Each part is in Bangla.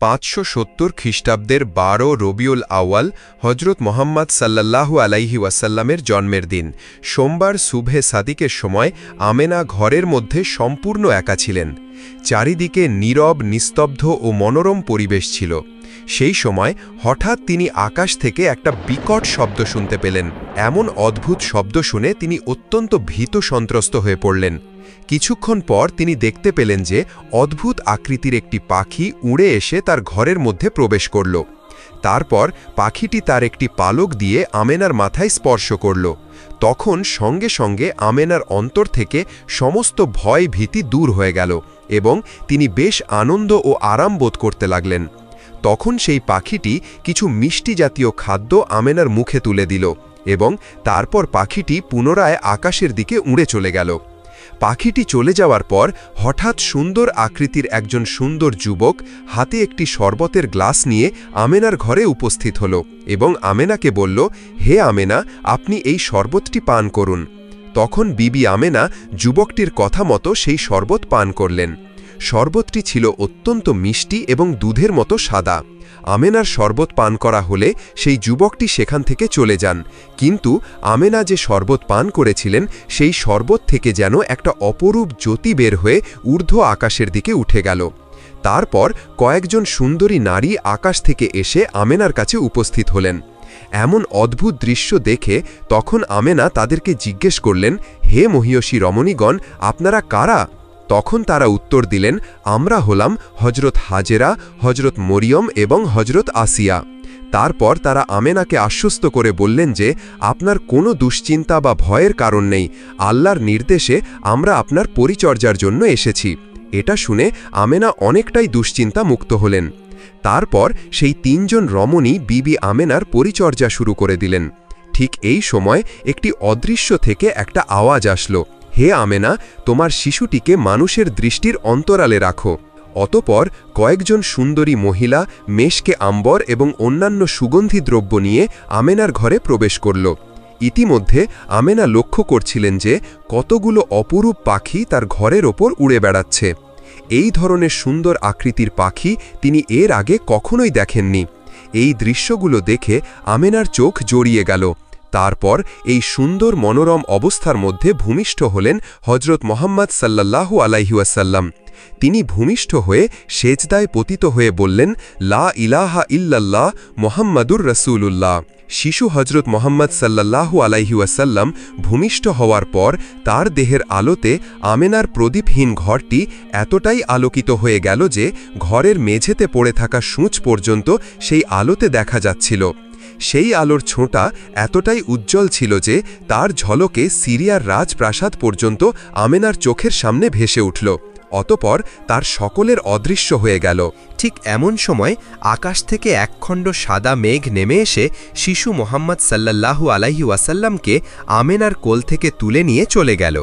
570 খ্রিস্টাব্দের 12 রবিউল আউয়াল হজরত মোহাম্মদ সাল্লাল্লাহু আলাইহি ওয়াসাল্লামের জন্মের দিন সোমবার সুবহে সাদিকের সময় আমেনা ঘরের মধ্যে সম্পূর্ণ একা ছিলেন। চারিদিকে নীরব, নিস্তব্ধ ও মনোরম পরিবেশ ছিল। সেই সময় হঠাৎ তিনি আকাশ থেকে একটা বিকট শব্দ শুনতে পেলেন। এমন অদ্ভুত শব্দ শুনে তিনি অত্যন্ত ভীত সন্ত্রস্ত হয়ে পড়লেন। কিছুক্ষণ পর তিনি দেখতে পেলেন যে অদ্ভুত আকৃতির একটি পাখি উড়ে এসে তার ঘরের মধ্যে প্রবেশ করল। তারপর পাখিটি তার একটি পালক দিয়ে আমেনার মাথায় স্পর্শ করল। তখন সঙ্গে সঙ্গে আমেনার অন্তর থেকে সমস্ত ভয় ভীতি দূর হয়ে গেল এবং তিনি বেশ আনন্দ ও আরাম বোধ করতে লাগলেন। তখন সেই পাখিটি কিছু মিষ্টি জাতীয় খাদ্য আমেনার মুখে তুলে দিল এবং তারপর পাখিটি পুনরায় আকাশের দিকে উড়ে চলে গেল। পাখিটি চলে যাওয়ার পর হঠাৎ সুন্দর আকৃতির একজন সুন্দর যুবক হাতে একটি শরবতের গ্লাস নিয়ে আমেনার ঘরে উপস্থিত হল এবং আমেনাকে বলল, হে আমেনা, আপনি এই শরবতটি পান করুন। তখন বিবি আমেনা যুবকটির কথা মতো সেই শরবত পান করলেন। শরবতটি ছিল অত্যন্ত মিষ্টি এবং দুধের মতো সাদা। আমেনার শরবত পান করা হলে সেই যুবকটি সেখান থেকে চলে যান, কিন্তু আমেনা যে শরবত পান করেছিলেন সেই শরবত থেকে যেন একটা অপরূপ জ্যোতি বের হয়ে ঊর্ধ্ব আকাশের দিকে উঠে গেল। তারপর কয়েকজন সুন্দরী নারী আকাশ থেকে এসে আমেনার কাছে উপস্থিত হলেন। এমন অদ্ভুত দৃশ্য দেখে তখন আমেনা তাদেরকে জিজ্ঞেস করলেন, হে মহিয়সী রমণীগণ, আপনারা কারা? তখন তারা উত্তর দিলেন, আমরা হলাম হজরত হাজেরা, হজরত মরিয়ম এবং হজরত আসিয়া। তারপর তারা আমেনাকে আশ্বস্ত করে বললেন যে আপনার কোনো দুশ্চিন্তা বা ভয়ের কারণ নেই, আল্লাহর নির্দেশে আমরা আপনার পরিচর্যার জন্য এসেছি। এটা শুনে আমেনা অনেকটাই দুশ্চিন্তা মুক্ত হলেন। তারপর সেই তিনজন রমণী বিবি আমেনার পরিচর্যা শুরু করে দিলেন। ঠিক এই সময় একটি অদৃশ্য থেকে একটা আওয়াজ আসলো, হে আমেনা, তোমার শিশুটিকে মানুষের দৃষ্টির অন্তরালে রাখো। অতপর কয়েকজন সুন্দরী মহিলা মেশকে আম্বর এবং অন্যান্য সুগন্ধি দ্রব্য নিয়ে আমেনার ঘরে প্রবেশ করল। ইতিমধ্যে আমেনা লক্ষ্য করছিলেন যে কতগুলো অপরূপ পাখি তার ঘরের ওপর উড়ে বেড়াচ্ছে। এই ধরনের সুন্দর আকৃতির পাখি তিনি এর আগে কখনোই দেখেননি। এই দৃশ্যগুলো দেখে আমেনার চোখ জড়িয়ে গেল। তারপর এই সুন্দর মনোরম অবস্থার মধ্যে ভূমিষ্ঠ হলেন হজরত মোহাম্মদ সাল্লাল্লাহু আলাইহি ওয়াসাল্লাম। তিনি ভূমিষ্ঠ হয়ে সেজদায় পতিত হয়ে বললেন, লা ইলাহা ইল্লাল্লাহ মুহাম্মাদুর রাসূলুল্লাহ। শিশু হজরত মোহাম্মদ সাল্লাল্লাহু আলাইহি ওয়াসাল্লাম ভূমিষ্ঠ হওয়ার পর তার দেহের আলোতে আমেনার প্রদীপহীন ঘরটি এতটাই আলোকিত হয়ে গেল যে ঘরের মেঝেতে পড়ে থাকা সূঁচ পর্যন্ত সেই আলোতে দেখা যাচ্ছিল। সেই আলোর ছোঁটা এতটাই উজ্জ্বল ছিল যে তার ঝলকে সিরিয়ার রাজপ্রাসাদ পর্যন্ত আমেনার চোখের সামনে ভেসে উঠল। অতপর তার সকলের অদৃশ্য হয়ে গেল। ঠিক এমন সময় আকাশ থেকে একখণ্ড সাদা মেঘ নেমে এসে শিশু মোহাম্মদ সাল্লাল্লাহু আলাইহি ওয়াসাল্লামকে আমেনার কোল থেকে তুলে নিয়ে চলে গেল।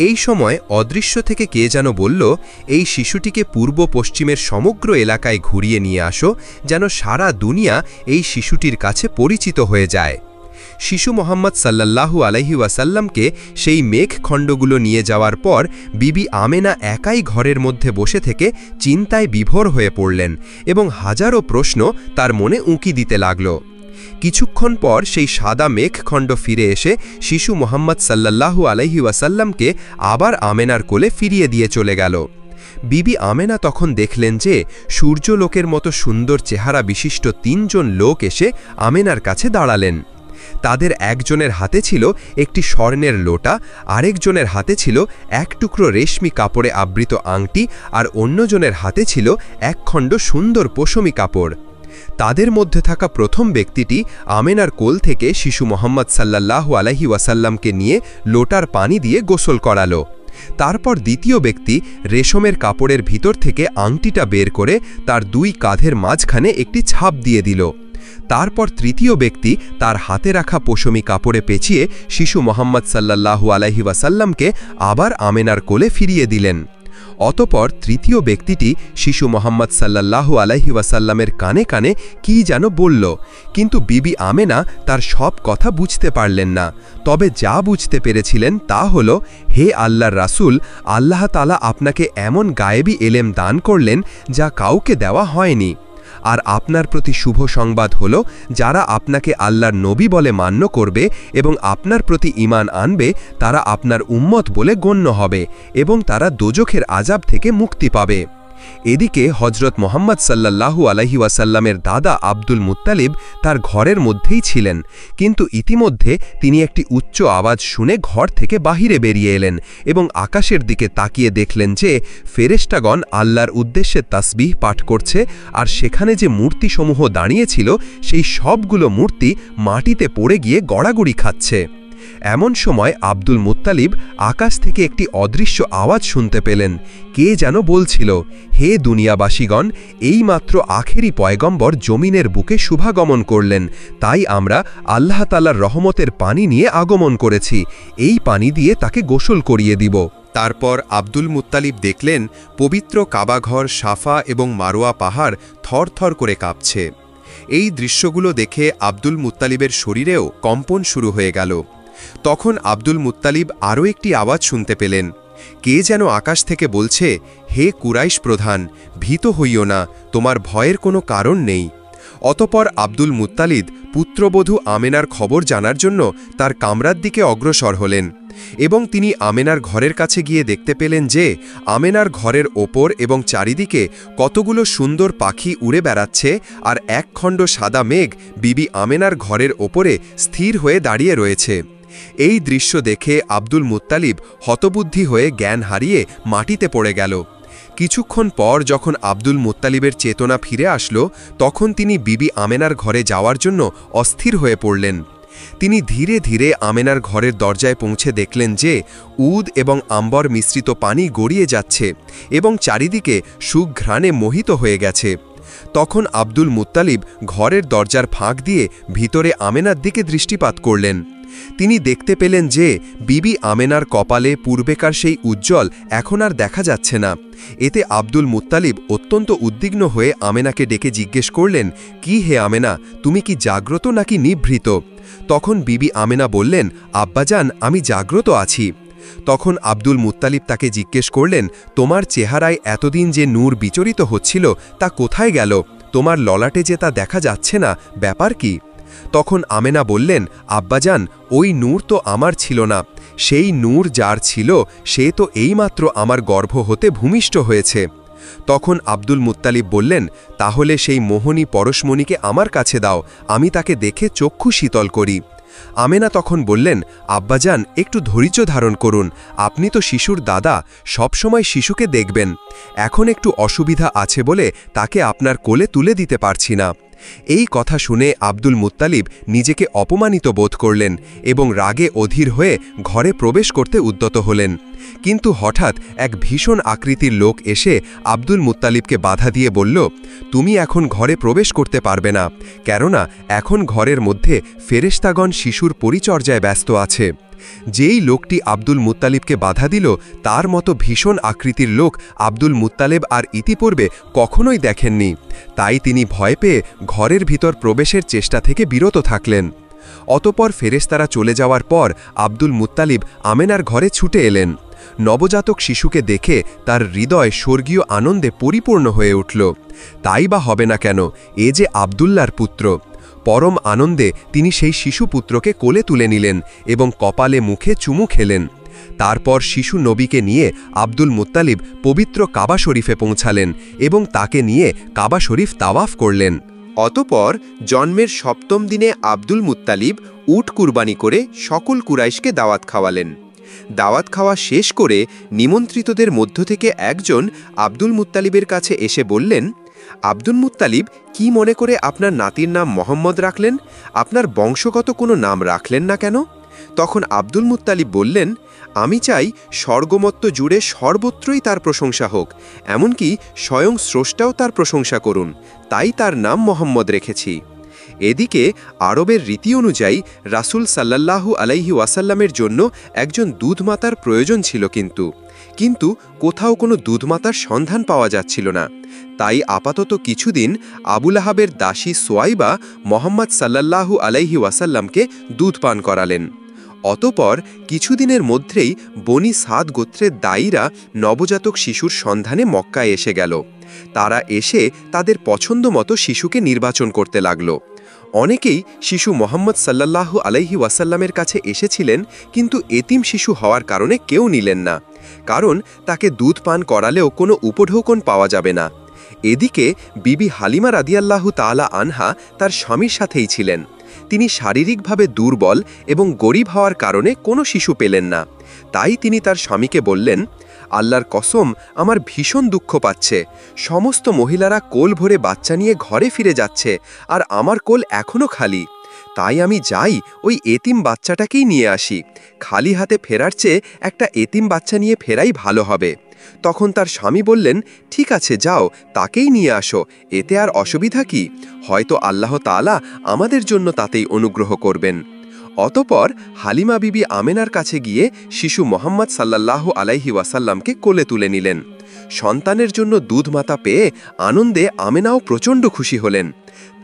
এই সময় অদৃশ্য থেকে কে যেন বলল, এই শিশুটিকে পূর্ব পশ্চিমের সমগ্র এলাকায় ঘুরিয়ে নিয়ে আসো, যেন সারা দুনিয়া এই শিশুটির কাছে পরিচিত হয়ে যায়। শিশু মোহাম্মদ সাল্লাল্লাহু আলাইহি ওয়াসাল্লামকে সেই মেঘখণ্ডগুলো নিয়ে যাওয়ার পর বিবি আমেনা একাই ঘরের মধ্যে বসে থেকে চিন্তায় বিভোর হয়ে পড়লেন এবং হাজারো প্রশ্ন তার মনে উঁকি দিতে লাগল। কিছুক্ষণ পর সেই সাদা মেঘখণ্ড ফিরে এসে শিশু মোহাম্মদ সাল্লাল্লাহু আলাইহি ওয়াসাল্লামকে আবার আমেনার কোলে ফিরিয়ে দিয়ে চলে গেল। বিবি আমেনা তখন দেখলেন যে সূর্যলোকের মতো সুন্দর চেহারা বিশিষ্ট তিনজন লোক এসে আমেনার কাছে দাঁড়ালেন। তাদের একজনের হাতে ছিল একটি স্বর্ণের লোটা, আরেকজনের হাতে ছিল এক টুকরো রেশমি কাপড়ে আবৃত আংটি, আর অন্যজনের হাতে ছিল একখণ্ড সুন্দর পশমি কাপড়। তাদের মধ্যে থাকা প্রথম ব্যক্তিটি আমেনার কোল থেকে শিশু মোহাম্মদ সাল্লাল্লাহু আলাইহি ওয়াসাল্লামকে নিয়ে লোটার পানি দিয়ে গোসল করালো। তারপর দ্বিতীয় ব্যক্তি রেশমের কাপড়ের ভিতর থেকে আংটিটা বের করে তার দুই কাঁধের মাঝখানে একটি ছাপ দিয়ে দিল। তারপর তৃতীয় ব্যক্তি তার হাতে রাখা পশমি কাপড়ে পেঁচিয়ে শিশু মোহাম্মদ সাল্লাল্লাহু আলাইহি ওয়াসাল্লামকে আবার আমেনার কোলে ফিরিয়ে দিলেন। অতপর তৃতীয় ব্যক্তিটি শিশু মোহাম্মদ সাল্লাল্লাহু আলাইহি ওয়াসাল্লামের কানে কানে কি যেন বলল, কিন্তু বিবি আমেনা তার সব কথা বুঝতে পারলেন না। তবে যা বুঝতে পেরেছিলেন তা হল, হে আল্লাহর রাসূল, আল্লাহ তাআলা আপনাকে এমন গায়েবী এলেম দান করলেন যা কাউকে দেওয়া হয়নি। আর আপনার প্রতি শুভ সংবাদ হল, যারা আপনাকে আল্লাহর নবী বলে মান্য করবে এবং আপনার প্রতি ঈমান আনবে তারা আপনার উম্মত বলে গণ্য হবে এবং তারা দোজখের আযাব থেকে মুক্তি পাবে। এদিকে হযরত মুহাম্মদ সাল্লাল্লাহু আলাইহি ওয়াসাল্লামের দাদা আব্দুল মুত্তালিব তার ঘরের মধ্যেই ছিলেন, কিন্তু ইতিমধ্যে তিনি একটি উচ্চ আওয়াজ শুনে ঘর থেকে বাহিরে বেরিয়ে এলেন এবং আকাশের দিকে তাকিয়ে দেখলেন যে ফেরেশতাগণ আল্লাহর উদ্দেশ্যে তাসবিহ পাঠ করছে, আর সেখানে যে মূর্তিসমূহ দাঁড়িয়েছিল সেই সবগুলো মূর্তি মাটিতে পড়ে গিয়ে গড়াগড়ি খাচ্ছে। এমন সময় আব্দুল মুত্তালিব আকাশ থেকে একটি অদৃশ্য আওয়াজ শুনতে পেলেন। কে যেন বলছিল, হে দুনিয়াবাসীগণ, এইমাত্র আখেরি পয়গম্বর জমিনের বুকে শুভাগমন করলেন, তাই আমরা আল্লাহ তাআলার রহমতের পানি নিয়ে আগমন করেছি, এই পানি দিয়ে তাকে গোসল করিয়ে দিব। তারপর আব্দুল মুত্তালিব দেখলেন পবিত্র কাবাঘর সাফা এবং মারোয়া পাহাড় থরথর করে কাঁপছে। এই দৃশ্যগুলো দেখে আব্দুল মুত্তালিবের শরীরেও কম্পন শুরু হয়ে গেল। তখন আব্দুল মুত্তালিব আরও একটি আওয়াজ শুনতে পেলেন। কে যেন আকাশ থেকে বলছে, হে কুরাইশ প্রধান, ভীত হইও না, তোমার ভয়ের কোনো কারণ নেই। অতপর আব্দুল মুত্তালিব পুত্রবধূ আমেনার খবর জানার জন্য তার কামরার দিকে অগ্রসর হলেন এবং তিনি আমেনার ঘরের কাছে গিয়ে দেখতে পেলেন যে আমেনার ঘরের ওপর এবং চারিদিকে কতগুলো সুন্দর পাখি উড়ে বেড়াচ্ছে, আর এক খণ্ড সাদা মেঘ বিবি আমেনার ঘরের ওপরে স্থির হয়ে দাঁড়িয়ে রয়েছে। এই দৃশ্য দেখে আব্দুল মুত্তালিব হতবুদ্ধি হয়ে জ্ঞান হারিয়ে মাটিতে পড়ে গেল। কিছুক্ষণ পর যখন আব্দুল মুত্তালিবের চেতনা ফিরে আসলো, তখন তিনি বিবি আমেনার ঘরে যাওয়ার জন্য অস্থির হয়ে পড়লেন। তিনি ধীরে ধীরে আমেনার ঘরের দরজায় পৌঁছে দেখলেন যে উদ এবং আম্বর মিশ্রিত পানি গড়িয়ে যাচ্ছে এবং চারিদিকে সুঘ্রাণে মোহিত হয়ে গেছে। তখন আব্দুল মুত্তালিব ঘরের দরজার ফাঁক দিয়ে ভিতরে আমেনার দিকে দৃষ্টিপাত করলেন। তিনি দেখতে পেলেন যে বিবি আমেনার কপালে পূর্বেকার সেই উজ্জ্বল এখন আর দেখা যাচ্ছে না। এতে আব্দুল মুত্তালিব অত্যন্ত উদ্বিগ্ন হয়ে আমেনাকে ডেকে জিজ্ঞেস করলেন, কি হে আমেনা, তুমি কি জাগ্রত নাকি নিভৃত? তখন বিবি আমেনা বললেন, আব্বাজান, আমি জাগ্রত আছি। তখন আব্দুল মুত্তালিব তাকে জিজ্ঞেস করলেন, তোমার চেহারায় এতদিন যে নূর বিচরিত হচ্ছিল তা কোথায় গেল? তোমার ললাটে যে তা দেখা যাচ্ছে না, ব্যাপার কি? তখন আমেনা বললেন, আব্বাজান, ওই নূর তো আমার ছিল না, সেই নূর যার ছিল সে তো এইমাত্র আমার গর্ভ হতে ভূমিষ্ঠ হয়েছে। তখন আব্দুল মুত্তালিব বললেন, তাহলে সেই মোহনী পরশমণিকে আমার কাছে দাও, আমি তাকে দেখে চক্ষু শীতল করি। আমেনা তখন বললেন, আব্বাজান, একটু ধৈর্য ধারণ করুন, আপনি তো শিশুর দাদা, সবসময় শিশুকে দেখবেন। এখন একটু অসুবিধা আছে বলে তাকে আপনার কোলে তুলে দিতে পারছি না। এই কথা শুনে আব্দুল মুত্তালিব নিজেকে অপমানিত বোধ করলেন এবং রাগে অধীর হয়ে ঘরে প্রবেশ করতে উদ্যত হলেন। কিন্তু হঠাৎ এক ভীষণ আকৃতির লোক এসে আব্দুল মুত্তালিবকে বাধা দিয়ে বলল, তুমি এখন ঘরে প্রবেশ করতে পারবে না, কেননা এখন ঘরের মধ্যে ফেরেশতাগণ শিশুর পরিচর্যায় ব্যস্ত আছে। যেই লোকটি আব্দুল মুত্তালিবকে বাধা দিল তার মতো ভীষণ আকৃতির লোক আব্দুল মুত্তালিব আর ইতিপূর্বে কখনোই দেখেননি, তাই তিনি ভয় পেয়ে ঘরের ভিতর প্রবেশের চেষ্টা থেকে বিরত থাকলেন। অতপর ফেরেশতারা চলে যাওয়ার পর আব্দুল মুত্তালিব আমেনার ঘরে ছুটে এলেন। নবজাতক শিশুকে দেখে তার হৃদয় স্বর্গীয় আনন্দে পরিপূর্ণ হয়ে উঠল। তাই বা হবে না কেন, এ যে আব্দুল্লাহর পুত্র। পরম আনন্দে তিনি সেই শিশুপুত্রকে কোলে তুলে নিলেন এবং কপালে মুখে চুমু খেলেন। তারপর শিশু নবীকে নিয়ে আব্দুল মুত্তালিব পবিত্র কাবা শরীফে পৌঁছালেন এবং তাকে নিয়ে কাবা শরীফ তাওয়াফ করলেন। অতপর জন্মের সপ্তম দিনে আব্দুল মুত্তালিব উট কুরবানি করে সকল কুরাইশকে দাওয়াত খাওয়ালেন। দাওয়াত খাওয়া শেষ করে নিমন্ত্রিতদের মধ্য থেকে একজন আব্দুল মুত্তালিবের কাছে এসে বললেন, আব্দুল মুত্তালিব, কি মনে করে আপনার নাতির নাম মোহাম্মদ রাখলেন? আপনার বংশগত কোনো নাম রাখলেন না কেন? তখন আব্দুল মুত্তালিব বললেন, আমি চাই স্বর্গমত্ত জুড়ে সর্বত্রই তার প্রশংসা হোক, এমনকি স্বয়ং স্রষ্টাও তার প্রশংসা করুন, তাই তার নাম মোহাম্মদ রেখেছি। এদিকে আরবের রীতি অনুযায়ী রাসূল সাল্লাল্লাহু আলাইহি ওয়াসাল্লামের জন্য একজন দুধমাতার প্রয়োজন ছিল, কিন্তু কিন্তু কোথাও কোনো দুধমাতার সন্ধান পাওয়া যাচ্ছিল না। তাই আপাতত কিছুদিন আবুল আহাবের দাসী সোয়াইবা মোহাম্মদ সাল্লাল্লাহু আলাইহি ওয়াসাল্লামকে দুধ পান করালেন। অতপর কিছুদিনের মধ্যেই বনি সাদ গোত্রের দায়ীরা নবজাতক শিশুর সন্ধানে মক্কায় এসে গেল। তারা এসে তাদের পছন্দমতো শিশুকে নির্বাচন করতে লাগল। অনেকেই শিশু মোহাম্মদ সাল্লাল্লাহু আলাইহি ওয়াসাল্লামের কাছে এসেছিলেন, কিন্তু এতিম শিশু হওয়ার কারণে কেউ নিলেন না, কারণ তাকে দুধ পান করালেও কোনো উপঢৌকন পাওয়া যাবে না। এদিকে বিবি হালিমা রাদিয়াল্লাহু তাআলা আনহা তার স্বামীর সাথেই ছিলেন। তিনি শারীরিকভাবে দুর্বল এবং গরিব হওয়ার কারণে কোনো শিশু পেলেন না। তাই তিনি তার স্বামীকে বললেন, আল্লাহর কসম, আমার ভীষণ দুঃখ পাচ্ছে। সমস্ত মহিলারা কোল ভরে বাচ্চা নিয়ে ঘরে ফিরে যাচ্ছে, আর আমার কোল এখনও খালি। তাই আমি যাই ওই এতিম বাচ্চাটাকেই নিয়ে আসি। খালি হাতে ফেরার চেয়ে একটা এতিম বাচ্চা নিয়ে ফেরাই ভালো হবে। তখন তার স্বামী বললেন, ঠিক আছে, যাও, তাকেই নিয়ে আসো, এতে আর অসুবিধা কি? হয়তো আল্লাহ তাআলা আমাদের জন্য তাতেই অনুগ্রহ করবেন। অতপর হালিমা বিবি আমেনার কাছে গিয়ে শিশু মোহাম্মদ সাল্লাল্লাহু আলাইহি ওয়াসাল্লামকে কোলে তুলে নিলেন। সন্তানের জন্য দুধমাতা পেয়ে আনন্দে আমেনাও প্রচণ্ড খুশি হলেন।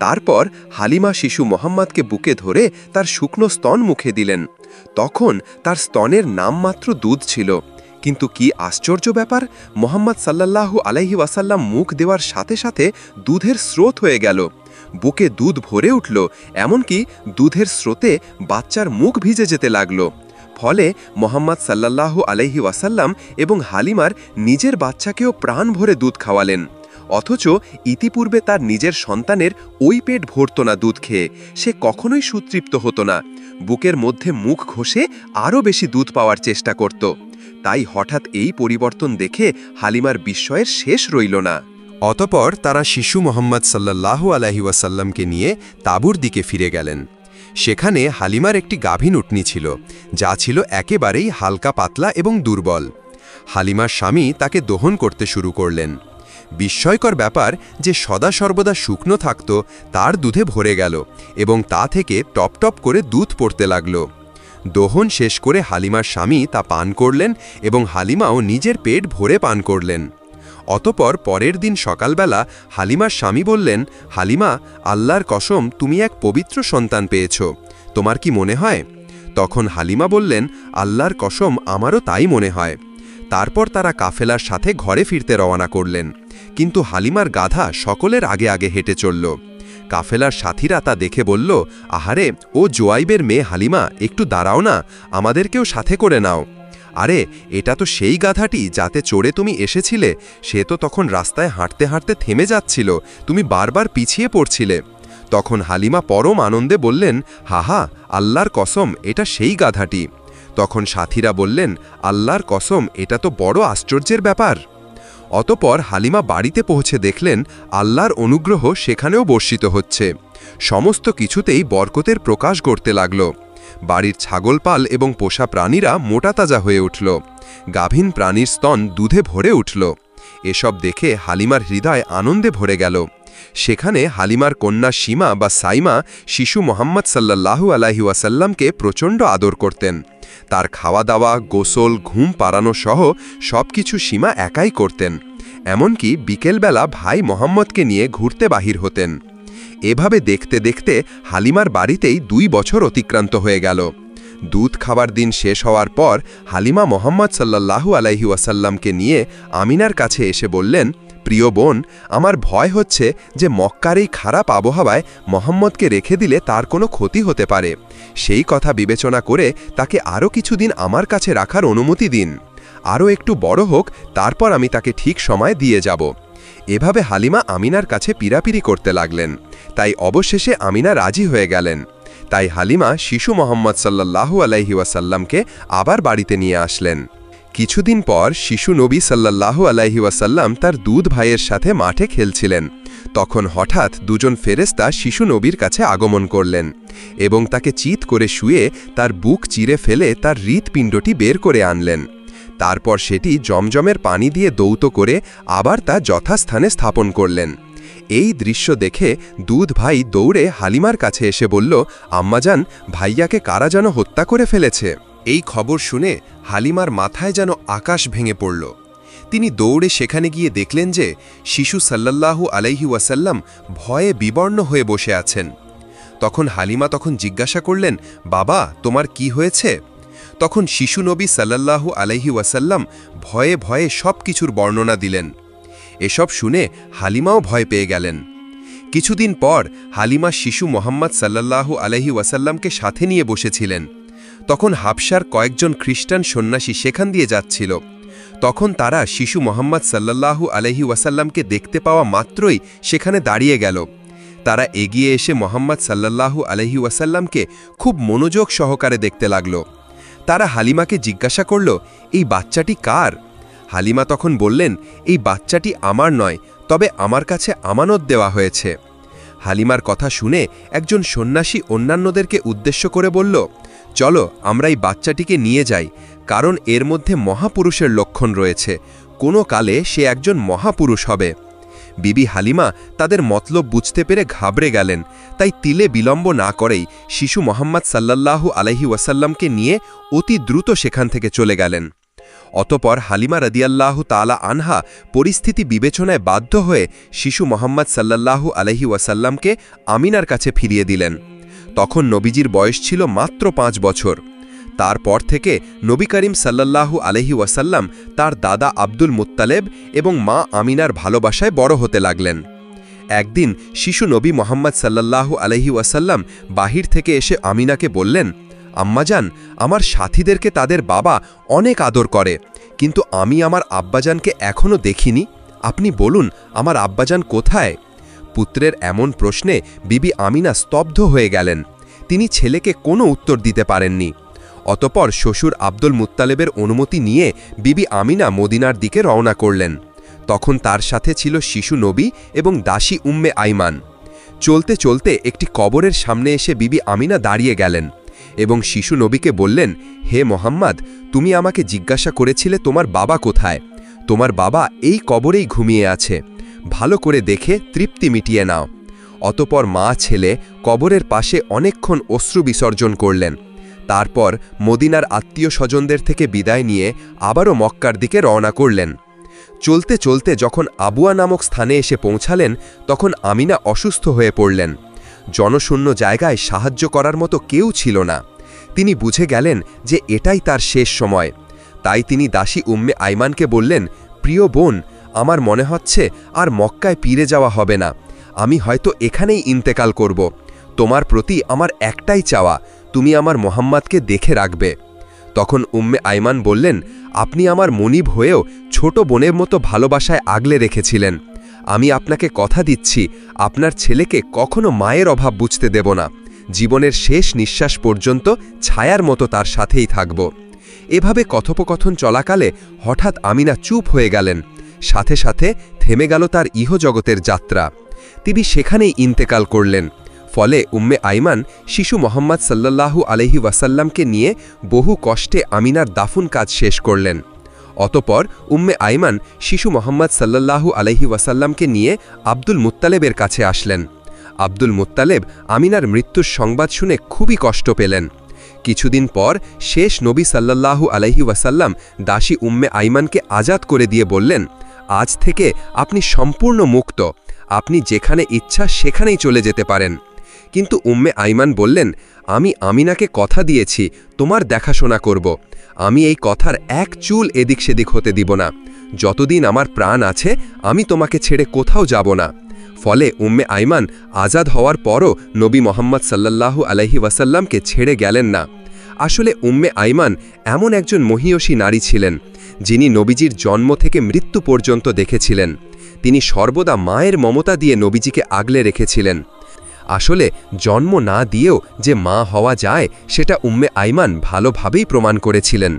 তারপর হালিমা শিশু মোহাম্মদকে বুকে ধরে তার শুকনো স্তন মুখে দিলেন। তখন তার স্তনের নামমাত্র দুধ ছিল, কিন্তু কি আশ্চর্য ব্যাপার, মোহাম্মদ সাল্লাল্লাহু আলাইহি ওয়াসাল্লাম মুখ দেওয়ার সাথে সাথে দুধের স্রোত হয়ে গেল। বুকে দুধ ভরে উঠল, এমনকি দুধের স্রোতে বাচ্চার মুখ ভিজে যেতে লাগল। ফলে মোহাম্মদ সাল্লাল্লাহু আলাইহি ওয়াসাল্লাম এবং হালিমার নিজের বাচ্চাকেও প্রাণ ভরে দুধ খাওয়ালেন। অথচ ইতিপূর্বে তার নিজের সন্তানের ওই পেট ভরত না দুধ খেয়ে, সে কখনোই সুতৃপ্ত হতো না, বুকের মধ্যে মুখ ঘষে আরও বেশি দুধ পাওয়ার চেষ্টা করত। তাই হঠাৎ এই পরিবর্তন দেখে হালিমার বিস্ময়ের শেষ রইল না। অতপর তারা শিশু মোহাম্মদ সাল্লাল্লাহু আলাইহি ওয়াসাল্লামকে নিয়ে তাঁবুর দিকে ফিরে গেলেন। সেখানে হালিমার একটি গাভীন উটনী ছিল, যা ছিল একেবারেই হালকা পাতলা এবং দুর্বল। হালিমার স্বামী তাকে দহন করতে শুরু করলেন। বিস্ময়কর ব্যাপার যে সদা সর্বদা শুকনো থাকত, তার দুধে ভরে গেল এবং তা থেকে টপ টপ করে দুধ পড়তে লাগল। দহন শেষ করে হালিমার স্বামী তা পান করলেন এবং হালিমাও নিজের পেট ভরে পান করলেন। অতপর পরের দিন সকালবেলা হালিমার স্বামী বললেন, হালিমা, আল্লাহর কসম, তুমি এক পবিত্র সন্তান পেয়েছ, তোমার কি মনে হয়? তখন হালিমা বললেন, আল্লাহর কসম, আমারও তাই মনে হয়। তারপর তারা কাফেলার সাথে ঘরে ফিরতে রওনা করলেন, কিন্তু হালিমার গাধা সকলের আগে আগে হেঁটে চলল। কাফেলার সাথীরা তা দেখে বলল, আহারে, ও জোয়াইবের মেয়ে হালিমা, একটু দাঁড়াও না, আমাদেরকেও সাথে করে নাও। আরে, এটা তো সেই গাধাটি যাতে চড়ে তুমি এসেছিলে, সে তো তখন রাস্তায় হাঁটতে হাঁটতে থেমে যাচ্ছিল, তুমি বারবার পিছিয়ে পড়ছিলে। তখন হালিমা পরম আনন্দে বললেন, হাহা, আল্লাহর কসম, এটা সেই গাধাটি। তখন সাথীরা বললেন, আল্লাহর কসম, এটা তো বড় আশ্চর্যের ব্যাপার। অতপর হালিমা বাড়িতে পৌঁছে দেখলেন আল্লাহর অনুগ্রহ সেখানেও বর্ষিত হচ্ছে। সমস্ত কিছুতেই বরকতের প্রকাশ ঘটতে লাগল। বাড়ির ছাগলপাল এবং পোষা প্রাণীরা মোটাতাজা হয়ে উঠল। গাভীন প্রাণীর স্তন দুধে ভরে উঠল। এসব দেখে হালিমার হৃদয় আনন্দে ভরে গেল। সেখানে হালিমার কন্যা সীমা বা সাইমা শিশু মোহাম্মদ সাল্লাল্লাহু আলাইহি ওয়াসাল্লামকে প্রচণ্ড আদর করতেন। তার খাওয়া দাওয়া, গোসল, ঘুম পাড়ানো সহ সব কিছু সীমা একাই করতেন। এমনকি বিকেলবেলা ভাই মোহাম্মদকে নিয়ে ঘুরতে বাহির হতেন। এভাবে দেখতে দেখতে হালিমার বাড়িতেই 2 বছর অতিক্রান্ত হয়ে গেল। দুধ খাবার দিন শেষ হওয়ার পর হালিমা মোহাম্মদ সাল্লাল্লাহু আলাইহি ওয়াসাল্লামকে নিয়ে আমিনার কাছে এসে বললেন, প্রিয় বোন, আমার ভয় হচ্ছে যে মক্কার এই খারাপ আবহাওয়ায় মোহাম্মদকে রেখে দিলে তার কোনো ক্ষতি হতে পারে। সেই কথা বিবেচনা করে তাকে আরও কিছুদিন আমার কাছে রাখার অনুমতি দিন। আরও একটু বড় হোক, তারপর আমি তাকে ঠিক সময় দিয়ে যাব। এভাবে হালিমা আমিনার কাছে পীড়াপিড়ি করতে লাগলেন। তাই অবশেষে আমিনা রাজি হয়ে গেলেন। তাই হালিমা শিশু মোহাম্মদ সাল্লাল্লাহু আলাইহি ওয়াসাল্লামকে আবার বাড়িতে নিয়ে আসলেন। কিছুদিন পর শিশু নবী সাল্লাল্লাহু আলাইহি ওয়াসাল্লাম তার দুধ ভাইয়ের সাথে মাঠে খেলছিলেন। তখন হঠাৎ 2জন ফেরেশতা শিশু নবীর কাছে আগমন করলেন এবং তাকে চিৎ করে শুয়ে তার বুক চিরে ফেলে তার হৃৎপিণ্ডটি বের করে আনলেন। তারপর সেটি জমজমের পানি দিয়ে দৌত করে আবার তা যথাস্থানে স্থাপন করলেন। এই দৃশ্য দেখে দুধ ভাই দৌড়ে হালিমার কাছে এসে বলল, আম্মাজান, ভাইয়াকে কারা যেন হত্যা করে ফেলেছে। এই খবর শুনে হালিমার মাথায় যেন আকাশ ভেঙে পড়ল। তিনি দৌড়ে সেখানে গিয়ে দেখলেন যে শিশু সাল্লাল্লাহু আলাইহি ওয়াসাল্লাম ভয়ে বিবর্ণ হয়ে বসে আছেন। তখন হালিমা জিজ্ঞাসা করলেন, বাবা, তোমার কি হয়েছে? তখন শিশু নবী সাল্লাল্লাহু আলাইহি ওয়াসাল্লাম ভয়ে ভয়ে সব কিছুর বর্ণনা দিলেন। এসব শুনে হালিমাও ভয় পেয়ে গেলেন। কিছুদিন পর হালিমা শিশু মোহাম্মদ সাল্লাল্লাহু আলাইহি ওয়াসাল্লামকে সাথে নিয়ে বসেছিলেন। তখন হাবশার কয়েকজন খ্রিস্টান সন্ন্যাসী সেখান দিয়ে যাচ্ছিল। তখন তারা শিশু মোহাম্মদ সাল্লাল্লাহু আলাইহি ওয়াসাল্লামকে দেখতে পাওয়া মাত্রই সেখানে দাঁড়িয়ে গেল। তারা এগিয়ে এসে মোহাম্মদ সাল্লাল্লাহু আলাইহি ওয়াসাল্লামকে খুব মনোযোগ সহকারে দেখতে লাগল। তারা হালিমাকে জিজ্ঞাসা করল, এই বাচ্চাটি কার? হালিমা তখন বললেন, এই বাচ্চাটি আমার নয়, তবে আমার কাছে আমানত দেওয়া হয়েছে। হালিমার কথা শুনে একজন সন্ন্যাসী অন্যান্যদেরকে উদ্দেশ্য করে বলল, চলো আমরা এই বাচ্চাটিকে নিয়ে যাই, কারণ এর মধ্যে মহাপুরুষের লক্ষণ রয়েছে, কোনো কালে সে একজন মহাপুরুষ হবে। বিবি হালিমা তাদের মতলব বুঝতে পেরে ঘাবড়ে গেলেন, তাই তিলে বিলম্ব না করেই শিশু মোহাম্মদ সাল্লাল্লাহু আলাইহি ওয়াসাল্লামকে নিয়ে অতি দ্রুত সেখান থেকে চলে গেলেন। অতপর হালিমা রাদিয়াল্লাহু তাআলা আনহা পরিস্থিতি বিবেচনায় বাধ্য হয়ে শিশু মোহাম্মদ সাল্লাল্লাহু আলাইহি ওয়াসাল্লামকে আমিনার কাছে ফিরিয়ে দিলেন। তখন নবীজির বয়স ছিল মাত্র 5 বছর। তারপর থেকে নবী করিম সাল্লাল্লাহু আলাইহি ওয়াসাল্লাম তার দাদা আব্দুল মুত্তালেব এবং মা আমিনার ভালোবাসায় বড় হতে লাগলেন। একদিন শিশু নবী মোহাম্মদ সাল্লাল্লাহু আলাইহি ওয়াসাল্লাম বাহির থেকে এসে আমিনাকে বললেন, আম্মাজান, আমার সাথীদেরকে তাদের বাবা অনেক আদর করে, কিন্তু আমি আমার আব্বাজানকে এখনও দেখিনি। আপনি বলুন, আমার আব্বাজান কোথায়? পুত্রের এমন প্রশ্নে বিবি আমিনা স্তব্ধ হয়ে গেলেন। তিনি ছেলেকে কোনো উত্তর দিতে পারেননি। অতপর শ্বশুর আব্দুল মুত্তালেবের অনুমতি নিয়ে বিবি আমিনা মদিনার দিকে রওনা করলেন। তখন তার সাথে ছিল শিশু নবী এবং দাসী উম্মে আইমান। চলতে চলতে একটি কবরের সামনে এসে বিবি আমিনা দাঁড়িয়ে গেলেন এবং শিশু নবীকে বললেন, হে মোহাম্মদ, তুমি আমাকে জিজ্ঞাসা করেছিলে তোমার বাবা কোথায়? তোমার বাবা এই কবরেই ঘুমিয়ে আছে, ভালো করে দেখে তৃপ্তি মিটিয়ে নাও। অতপর মা ছেলে কবরের পাশে অনেকক্ষণ অশ্রু বিসর্জন করলেন। তারপর মদিনার আত্মীয় স্বজনদের থেকে বিদায় নিয়ে আবারও মক্কার দিকে রওনা করলেন। চলতে চলতে যখন আবুয়া নামক স্থানে এসে পৌঁছালেন, তখন আমিনা অসুস্থ হয়ে পড়লেন। জনশূন্য জায়গায় সাহায্য করার মতো কেউ ছিল না। তিনি বুঝে গেলেন যে এটাই তার শেষ সময়। তাই তিনি দাসী উম্মে আইমানকে বললেন, প্রিয় বোন, আমার মনে হচ্ছে আর মক্কায় ফিরে যাওয়া হবে না, আমি হয়তো এখানেই ইন্তেকাল করব। তোমার প্রতি আমার একটাই চাওয়া, তুমি আমার মোহাম্মদকে দেখে রাখবে। তখন উম্মে আইমান বললেন, আপনি আমার মনিব হয়েও ছোট বোনের মতো ভালোবাসায় আগলে রেখেছিলেন। আমি আপনাকে কথা দিচ্ছি, আপনার ছেলেকে কখনো মায়ের অভাব বুঝতে দেব না। জীবনের শেষ নিঃশ্বাস পর্যন্ত ছায়ার মতো তার সাথেই থাকব। এভাবে কথোপকথন চলাকালে হঠাৎ আমিনা চুপ হয়ে গেলেন। সাথে সাথে থেমে গেল তার ইহজগতের যাত্রা। তিনি সেখানেই ইন্তেকাল করলেন। ফলে উম্মে আইমান শিশু মোহাম্মদ সাল্লাল্লাহু আলাইহি ওয়াসাল্লামকে নিয়ে বহু কষ্টে আমিনার দাফন কাজ শেষ করলেন। অতপর উম্মে আইমান শিশু মোহাম্মদ সাল্লাল্লাহু আলাইহি ওয়াসাল্লামকে নিয়ে আব্দুল মুত্তালেবের কাছে আসলেন। আব্দুল মুত্তালেব আমিনার মৃত্যুর সংবাদ শুনে খুবই কষ্ট পেলেন। কিছুদিন পর শেষ নবী সাল্লাল্লাহু আলাইহি ওয়াসাল্লাম দাসী উম্মে আইমানকে আজাদ করে দিয়ে বললেন, আজ থেকে আপনি সম্পূর্ণ মুক্ত, আপনি যেখানে ইচ্ছা সেখানেই চলে যেতে পারেন। কিন্তু উম্মে আইমান বললেন, আমি আমিনাকে কথা দিয়েছি তোমার দেখাশোনা করব। আমি এই কথার এক চুল এদিক সেদিক হতে দিব না। যতদিন আমার প্রাণ আছে আমি তোমাকে ছেড়ে কোথাও যাব না। ফলে উম্মে আইমান আজাদ হওয়ার পরও নবী মোহাম্মদ সাল্লাল্লাহু আলাইহি ওয়াসাল্লামকে ছেড়ে গেলেন না। আসলে উম্মে আইমান এমন একজন মহিয়সী নারী ছিলেন, যিনি নবীজির জন্ম থেকে মৃত্যু পর্যন্ত দেখেছিলেন। তিনি সর্বদা মায়ের মমতা দিয়ে নবীজিকে আগলে রেখেছিলেন। আসলে জন্ম না দিয়েও যে মা হওয়া যায়, সেটা উম্মে আইমান ভালোভাবেই প্রমাণ করেছিলেন।